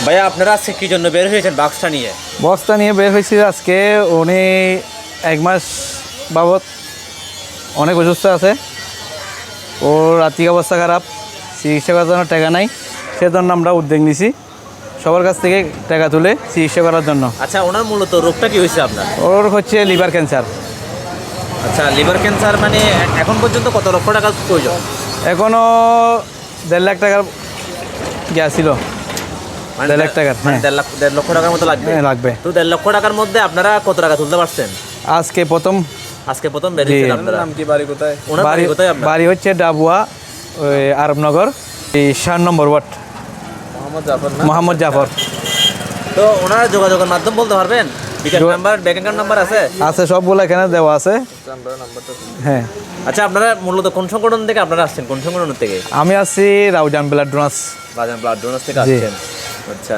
ভাইয়া আপনারা আজকে কি জন্য বের হয়েছেন বাক্সটা নিয়ে? বক্সটা নিয়ে বের হয়েছি আজকে। উনি 1 মাস বাবদ অনেক অসুস্থ আছে, ওর আর্থিক অবস্থা খারাপ, চিকিৎসা করার জন্য টাকা নাই, সেজন্য আমরা উদ্যোগ নিছি সবার কাছ থেকে টাকা তুলে চিকিৎসা করার জন্য। আচ্ছা, ওনার মূলত রোগটা কি হয়েছে আপনার? ওর হচ্ছে লিভার ক্যান্সার। আচ্ছা, লিভার ক্যান্সার মানে এখন পর্যন্ত কত লক্ষ টাকা প্রয়োজন? এখনও 1.5 লাখ টাকার গ্যাস ছিল। মানে 1.5 লাখ টাকার, হ্যাঁ। 1.5 লক্ষ টাকার মতো লাগবে। হ্যাঁ, লাগবে। তো 1.5 লক্ষ টাকার মধ্যে আপনারা কত টাকা তুলতে পারছেন? আজকে প্রথম বের হয়েছেন আপনারা। নাম কি, বাড়ি কোথায়? ওনার বাড়ি কোথায় আপনার? বাড়ি হচ্ছে ডাবুয়া, ওই আরবনগর, এই 7 নম্বর ওয়ার্ড, মোহাম্মদ জাফর। তো ওনার যোগাযোগের মাধ্যম বলতে পারবেন? বিকাশ নাম্বার, ব্যাংক অ্যাকাউন্ট নাম্বার আছে? আছে, সবগুলো এখানে দেওয়া আছে। হ্যাঁ। আচ্ছা, আপনারা মূলত কোন সংগঠন থেকে আপনারা আসছেন? কোন সংগঠন থেকে? আমি আছি Raozan blood donors. Rajan blood donors থেকে জি। আসছেন। আচ্ছা,